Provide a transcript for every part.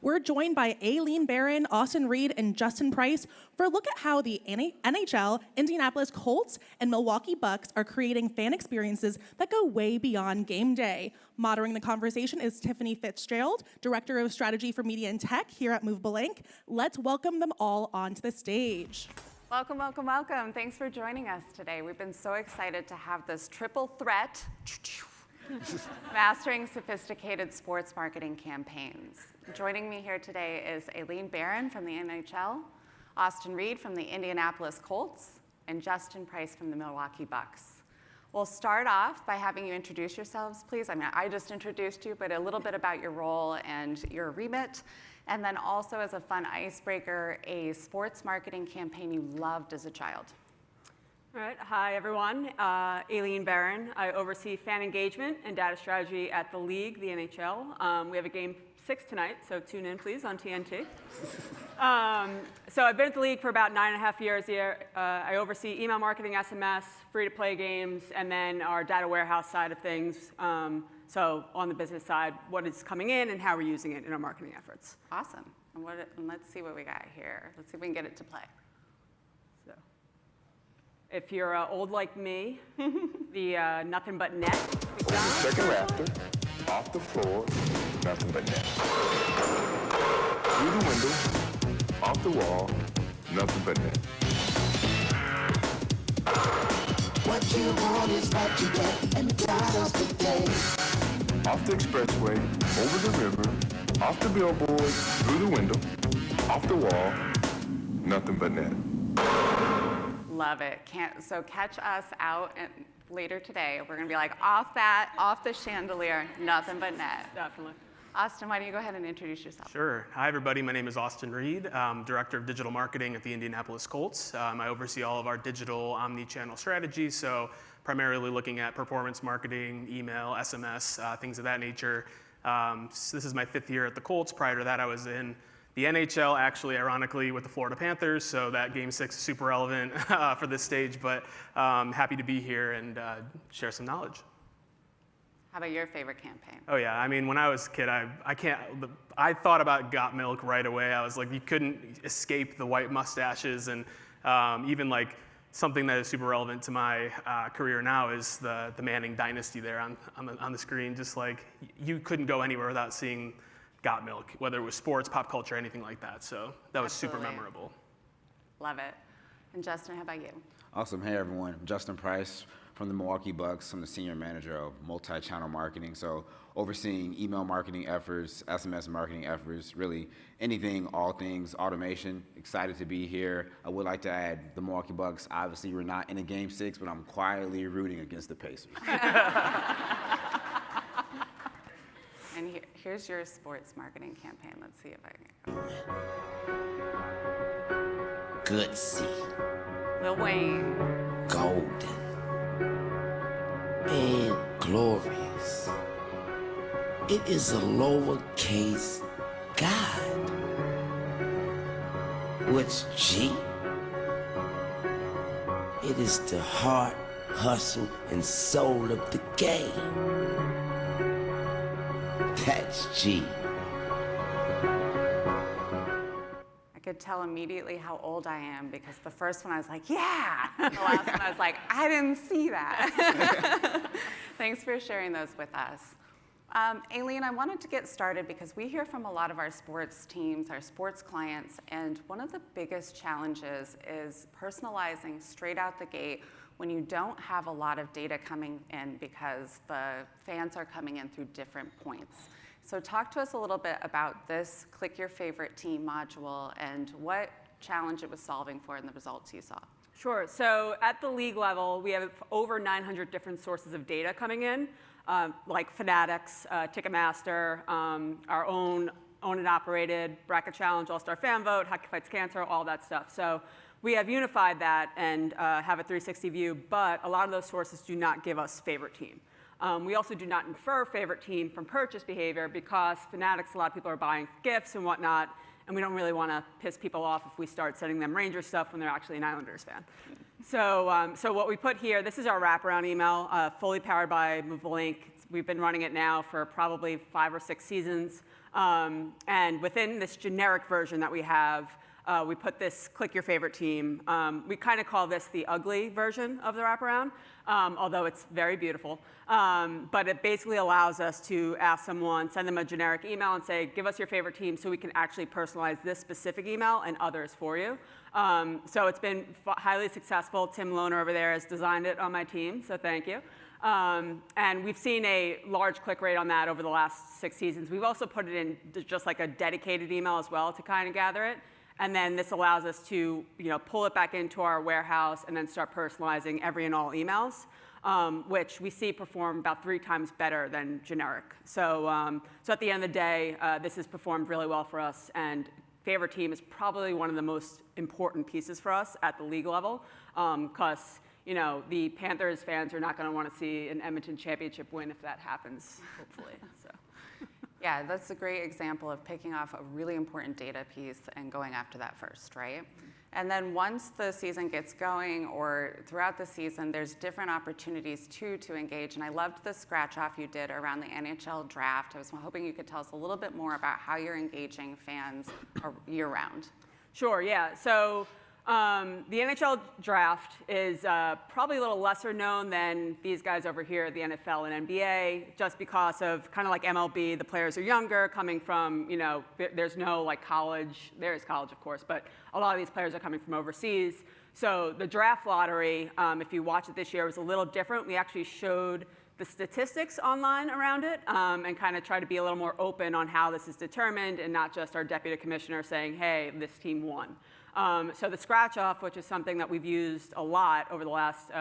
We're joined by Aileen Barron, Austin Reed, and Justin Price for a look at how the NHL, Indianapolis Colts, and Milwaukee Bucks are creating fan experiences that go way beyond game day. Moderating the conversation is Tiffany Fitzgerald, Director of Strategy for Media and Tech here at Movable. Let's welcome them all onto the stage. Welcome, welcome, welcome. Thanks for joining us today. We've been so excited to have this triple threat, mastering sophisticated sports marketing campaigns. Joining me here today is Aileen Barron from the NHL, Austin Reed from the Indianapolis Colts, and Justin Price from the Milwaukee Bucks. We'll start off by having you introduce yourselves, please. I mean, I just introduced you, but a little bit about your role and your remit. And then also as a fun icebreaker, a sports marketing campaign you loved as a child. All right, hi everyone. Aileen Barron. I oversee fan engagement and data strategy at the league, the NHL. We have a game 6 tonight, so tune in please on TNT. So I've been at the league for about 9.5 years here. I oversee email marketing, SMS, free-to-play games, and then our data warehouse side of things. So on the business side, what is coming in and how we're using it in our marketing efforts. Awesome. And let's see what we got here. Let's see if we can get it to play. So, if you're old like me, the nothing but net. Over the second rafter, off the floor, nothing but net. Through the window, off the wall, nothing but net. What you want is what you get, and McDonald's today. Off the expressway, over the river, off the billboard, through the window, off the wall, nothing but net. Love it. So catch us out later today. We're going to be like, off the chandelier, nothing but net. Definitely. Austin, why don't you go ahead and introduce yourself? Sure. Hi, everybody. My name is Austin Reed. I'm Director of Digital Marketing at the Indianapolis Colts. I oversee all of our digital omni-channel strategies, so primarily looking at performance marketing, email, SMS, things of that nature. So this is my 5th year at the Colts. Prior to that, I was in the NHL, actually, ironically, with the Florida Panthers, so that Game 6 is super relevant for this stage, but happy to be here and share some knowledge. How about your favorite campaign? Oh yeah, I mean, when I was a kid, I thought about Got Milk right away. I was like, you couldn't escape the white mustaches, and even like something that is super relevant to my career now is the Manning dynasty there on the screen. Just like you couldn't go anywhere without seeing Got Milk, whether it was sports, pop culture, anything like that. So that was super memorable. Love it. And Justin, how about you? Awesome. Hey everyone, I'm Justin Price from the Milwaukee Bucks. I'm the Senior Manager of Multi-Channel Marketing, so overseeing email marketing efforts, SMS marketing efforts, really anything, all things automation. Excited to be here. I would like to add the Milwaukee Bucks, obviously we're not in a Game 6, but I'm quietly rooting against the Pacers. And here's your sports marketing campaign. Let's see if I can. Goodsy, Lil Wayne. golden, and glorious. It is a lowercase God. What's G? It is the heart, hustle, and soul of the game. That's G. I could tell immediately how old I am because the first one I was like, yeah. And the last one I was like, I didn't see that. Thanks for sharing those with us. Aileen, I wanted to get started because we hear from a lot of our sports teams, our sports clients, and one of the biggest challenges is personalizing straight out the gate when you don't have a lot of data coming in because the fans are coming in through different points. So talk to us a little bit about this Click Your Favorite Team module and what challenge it was solving for and the results you saw. Sure. So at the league level, we have over 900 different sources of data coming in, like Fanatics, Ticketmaster, our own owned and operated, Bracket Challenge, All-Star Fan Vote, Hockey Fights Cancer, all that stuff. So we have unified that and have a 360 view, but a lot of those sources do not give us favorite team. We also do not infer favorite team from purchase behavior because Fanatics, a lot of people are buying gifts and whatnot, and we don't really want to piss people off if we start sending them Rangers stuff when they're actually an Islanders fan. So what we put here, this is our wraparound email, fully powered by Movable. We've been running it now for probably 5 or 6 seasons. And within this generic version that we have, we put this click your favorite team. We kind of call this the ugly version of the wraparound, although it's very beautiful. But it basically allows us to ask someone, send them a generic email and say, give us your favorite team so we can actually personalize this specific email and others for you. So it's been highly successful. Tim Lohner over there has designed it on my team, so thank you. And we've seen a large click rate on that over the last 6 seasons. We've also put it in just like a dedicated email as well to kind of gather it. And then this allows us to pull it back into our warehouse and then start personalizing every and all emails, which we see perform about 3 times better than generic. So, so at the end of the day, this has performed really well for us. And favorite team is probably one of the most important pieces for us at the league level, because the Panthers fans are not going to want to see an Edmonton championship win if that happens, hopefully. So. Yeah, that's a great example of picking off a really important data piece and going after that first, right? And then once the season gets going or throughout the season, there's different opportunities too to engage. And I loved the scratch off you did around the NHL draft. I was hoping you could tell us a little bit more about how you're engaging fans year round. Sure, yeah. So the NHL draft is probably a little lesser known than these guys over here at the NFL and NBA, just because of kind of like MLB, the players are younger, coming from, there's no like college, there is college of course, but a lot of these players are coming from overseas. So the draft lottery, if you watch it this year, was a little different. We actually showed the statistics online around it and kind of try to be a little more open on how this is determined and not just our deputy commissioner saying, hey, this team won. So the scratch-off, which is something that we've used a lot over the last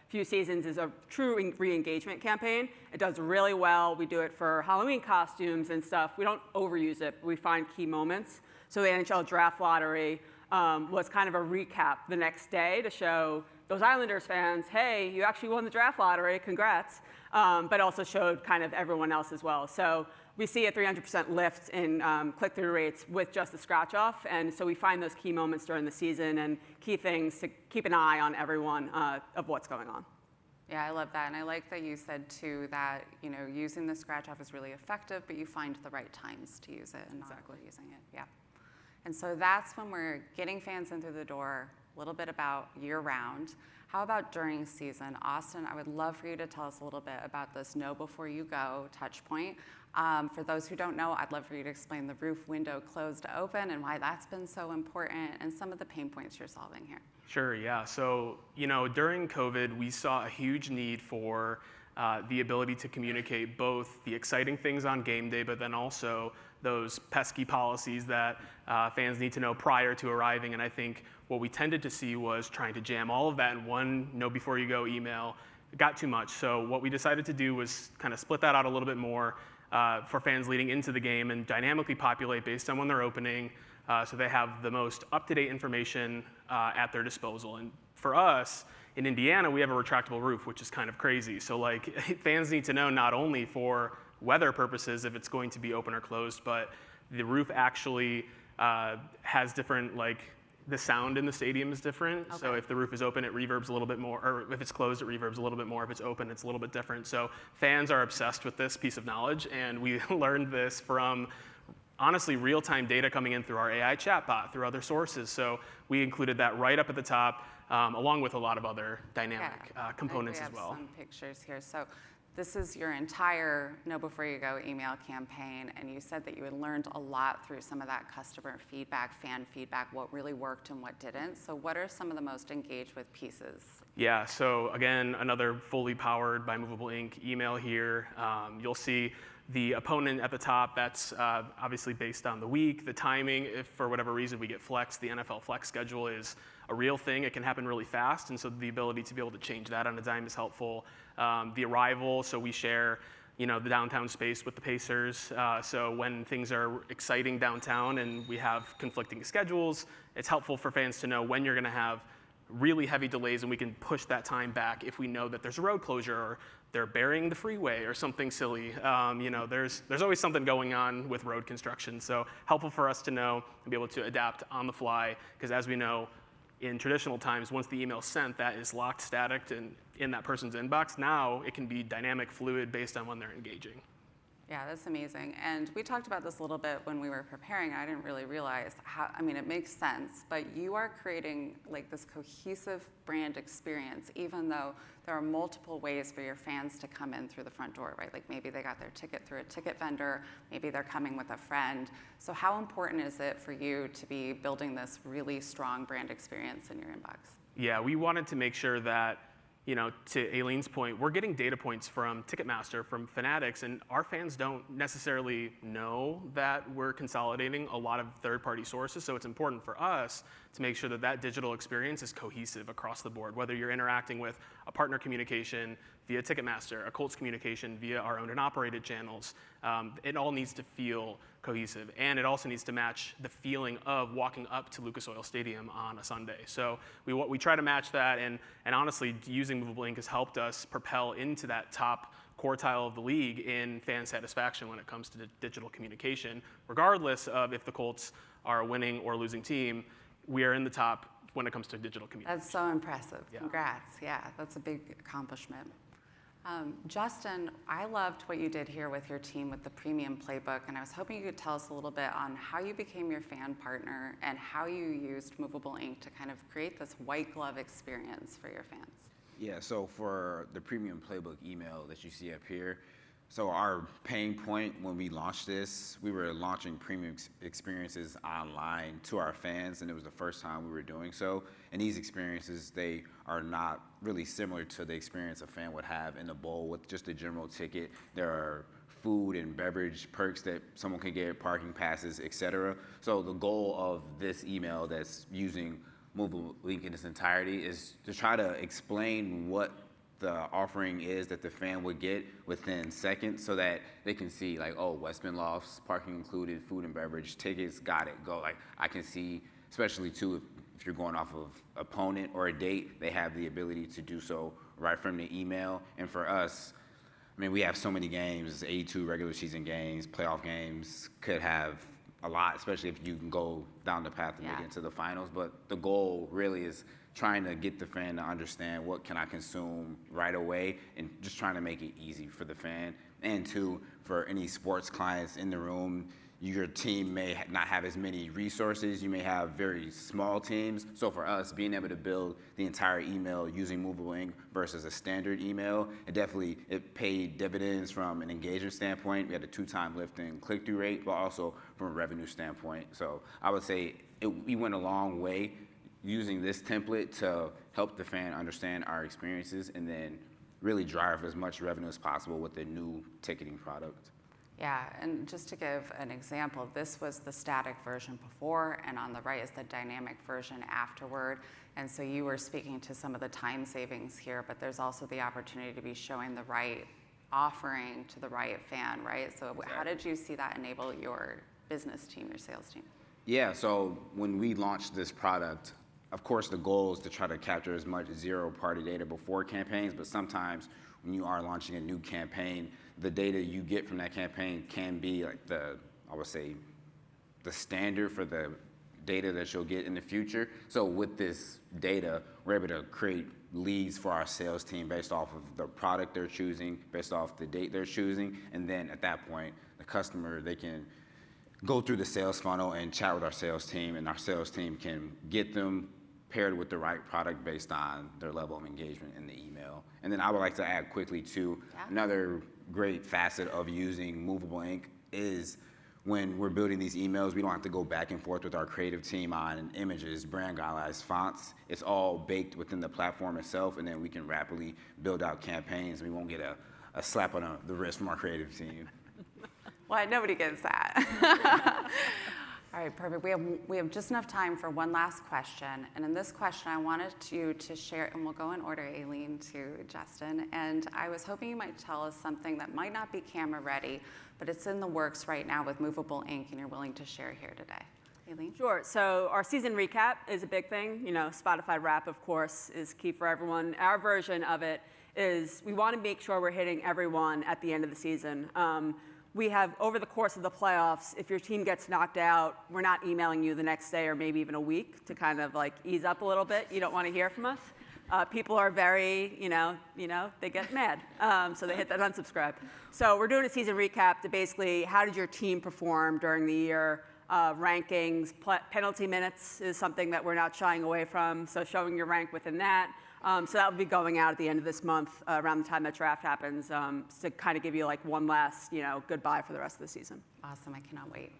few seasons, is a true re-engagement campaign. It does really well. We do it for Halloween costumes and stuff. We don't overuse it, but we find key moments. So the NHL Draft Lottery was kind of a recap the next day to show those Islanders fans, hey, you actually won the draft lottery, congrats, but also showed kind of everyone else as well. So we see a 300% lift in click-through rates with just the scratch-off, and so we find those key moments during the season and key things to keep an eye on everyone of what's going on. Yeah, I love that, and I like that you said too that using the scratch-off is really effective, but you find the right times to use it and not using it. Yeah, and so that's when we're getting fans in through the door. A little bit about year-round. How about during season? Austin, I would love for you to tell us a little bit about this know before you go touch point. For those who don't know, I'd love for you to explain the roof window closed to open and why that's been so important and some of the pain points you're solving here. Sure, yeah. So, during COVID, we saw a huge need for the ability to communicate both the exciting things on game day, but then also those pesky policies that fans need to know prior to arriving. And I think what we tended to see was trying to jam all of that in one know before you go email. It got too much. So what we decided to do was kind of split that out a little bit more for fans leading into the game and dynamically populate based on when they're opening, so they have the most up-to-date information at their disposal. And for us, in Indiana, we have a retractable roof, which is kind of crazy. So like fans need to know not only for weather purposes if it's going to be open or closed, but the roof actually has different, the sound in the stadium is different. Okay. So if the roof is open, it reverbs a little bit more, or if it's closed, it reverbs a little bit more. If it's open, it's a little bit different. So fans are obsessed with this piece of knowledge, and we learned this from, honestly, real-time data coming in through our AI chatbot, through other sources. So we included that right up at the top, along with a lot of other dynamic components as well. We have some pictures here. So this is your entire Know Before You Go email campaign, and you said that you had learned a lot through some of that customer feedback, fan feedback, what really worked and what didn't. So what are some of the most engaged with pieces? Yeah, so again, another fully powered by Movable Ink email here. You'll see the opponent at the top. That's obviously based on the week, the timing. If for whatever reason we get flex, the NFL flex schedule is a real thing. It can happen really fast, and so the ability to be able to change that on a dime is helpful. The arrival, so we share the downtown space with the Pacers. So when things are exciting downtown and we have conflicting schedules, it's helpful for fans to know when you're going to have really heavy delays, and we can push that time back if we know that there's a road closure or they're burying the freeway or something silly. There's always something going on with road construction, so helpful for us to know and be able to adapt on the fly, because as we know, in traditional times, once the email's sent, that is locked static and in that person's inbox. Now it can be dynamic, fluid, based on when they're engaging. Yeah, that's amazing. And we talked about this a little bit when we were preparing. I didn't really realize how, I mean, it makes sense, but you are creating like this cohesive brand experience, even though there are multiple ways for your fans to come in through the front door, right? Like maybe they got their ticket through a ticket vendor, maybe they're coming with a friend. So how important is it for you to be building this really strong brand experience in your inbox? Yeah, we wanted to make sure that, you know, to Aileen's point, we're getting data points from Ticketmaster, from Fanatics, and our fans don't necessarily know that we're consolidating a lot of third-party sources, so it's important for us to make sure that that digital experience is cohesive across the board, whether you're interacting with a partner communication via Ticketmaster, a Colts communication via our owned and operated channels. It all needs to feel cohesive, and it also needs to match the feeling of walking up to Lucas Oil Stadium on a Sunday. So we try to match that, and honestly, using Movable Ink has helped us propel into that top quartile of the league in fan satisfaction when it comes to digital communication. Regardless of if the Colts are a winning or losing team, we are in the top when it comes to digital communication. That's so impressive. Yeah. Congrats. Yeah, that's a big accomplishment. Justin, I loved what you did here with your team with the premium playbook, and I was hoping you could tell us a little bit on how you became your fan partner and how you used Movable Ink to kind of create this white glove experience for your fans. Yeah, so for the premium playbook email that you see up here, so our pain point when we launched this, we were launching premium experiences online to our fans, and it was the first time we were doing so. And these experiences, they are not really similar to the experience a fan would have in the bowl with just a general ticket. There are food and beverage perks that someone can get, parking passes, etc. So the goal of this email that's using Movable Ink in its entirety is to try to explain what the offering is that the fan would get within seconds, so that they can see like, oh, Westman Lofts, parking included, food and beverage, tickets, got it, go. Like I can see, especially too, if you're going off of opponent or a date, they have the ability to do so right from the email. And for us, I mean, we have so many games, 82 regular season games, playoff games, could have a lot, especially if you can go down the path and make it into the finals. But the goal really is trying to get the fan to understand what can I consume right away, and just trying to make it easy for the fan. And two, for any sports clients in the room, your team may not have as many resources. You may have very small teams. So for us, being able to build the entire email using Movable Ink versus a standard email, it paid dividends from an engagement standpoint. We had a 2-time lift in click-through rate, but also from a revenue standpoint. So I would say we went a long way using this template to help the fan understand our experiences and then really drive as much revenue as possible with the new ticketing product. Yeah, and just to give an example, this was the static version before, and on the right is the dynamic version afterward. And so you were speaking to some of the time savings here, but there's also the opportunity to be showing the right offering to the right fan, right? So exactly. How did you see that enable your business team, your sales team? Yeah, so when we launched this product, of course, the goal is to try to capture as much zero-party data before campaigns, but sometimes when you are launching a new campaign, the data you get from that campaign can be like the standard for the data that you'll get in the future. So with this data, we're able to create leads for our sales team based off of the product they're choosing, based off the date they're choosing, and then at that point, the customer, they can go through the sales funnel and chat with our sales team, and our sales team can get them paired with the right product based on their level of engagement in the email. And then I would like to add quickly too, another great facet of using Movable Ink is when we're building these emails, we don't have to go back and forth with our creative team on images, brand guidelines, fonts. It's all baked within the platform itself, and then we can rapidly build out campaigns. We won't get a slap on the wrist from our creative team. Well, nobody gets that. All right, perfect. We have just enough time for one last question. And in this question, I wanted you to share, and we'll go in order, Aileen to Justin. And I was hoping you might tell us something that might not be camera ready, but it's in the works right now with Movable Ink, and you're willing to share here today. Aileen? Sure. So our season recap is a big thing. You know, Spotify Wrap, of course, is key for everyone. Our version of it is we want to make sure we're hitting everyone at the end of the season. We have, over the course of the playoffs, if your team gets knocked out, we're not emailing you the next day or maybe even a week to kind of like ease up a little bit. You don't want to hear from us. People are very, they get mad. So they hit that unsubscribe. So we're doing a season recap to basically how did your team perform during the year. Rankings, penalty minutes is something that we're not shying away from. So showing your rank within that. So that will be going out at the end of this month, around the time that draft happens, to kind of give you like one last, goodbye for the rest of the season. Awesome, I cannot wait.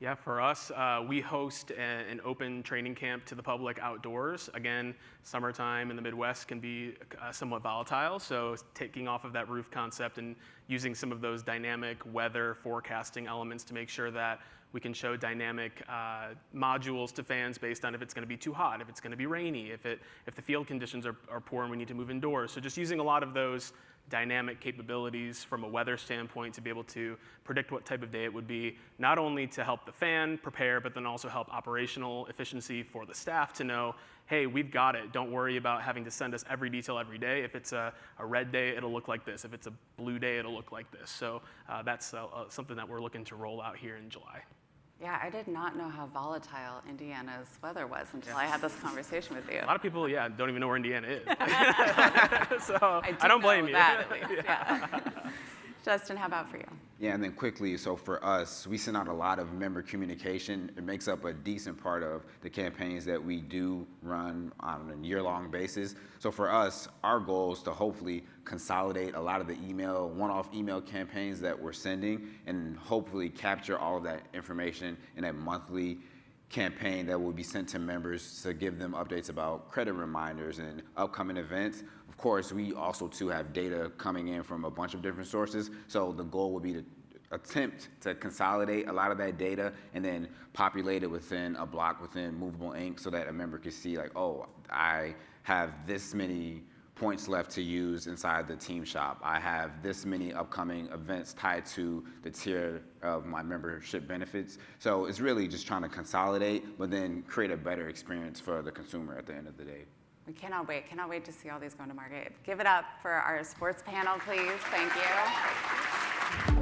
Yeah, for us, we host an open training camp to the public outdoors. Again, summertime in the Midwest can be somewhat volatile, so taking off of that roof concept and using some of those dynamic weather forecasting elements to make sure that we can show dynamic modules to fans based on if it's going to be too hot, if it's going to be rainy, if the field conditions are poor and we need to move indoors. So just using a lot of those dynamic capabilities from a weather standpoint to be able to predict what type of day it would be, not only to help the fan prepare, but then also help operational efficiency for the staff to know, hey, we've got it. Don't worry about having to send us every detail every day. If it's a red day, it'll look like this. If it's a blue day, it'll look like this. So that's something that we're looking to roll out here in July. Yeah, I did not know how volatile Indiana's weather was until I had this conversation with you. A lot of people, don't even know where Indiana is. So I don't blame you. That, at least, yeah. Justin, how about for you? Yeah, and then quickly, so for us, we send out a lot of member communication. It makes up a decent part of the campaigns that we do run on a year-long basis. So for us, our goal is to hopefully consolidate a lot of the one-off email campaigns that we're sending and hopefully capture all of that information in a monthly campaign that will be sent to members to give them updates about credit reminders and upcoming events. Of course, we also too have data coming in from a bunch of different sources. So the goal would be to attempt to consolidate a lot of that data and then populate it within a block within Movable Inc. so that a member can see like, oh, I have this many points left to use inside the team shop. I have this many upcoming events tied to the tier of my membership benefits. So it's really just trying to consolidate, but then create a better experience for the consumer at the end of the day. We cannot wait to see all these go to market. Give it up for our sports panel, please. Thank you.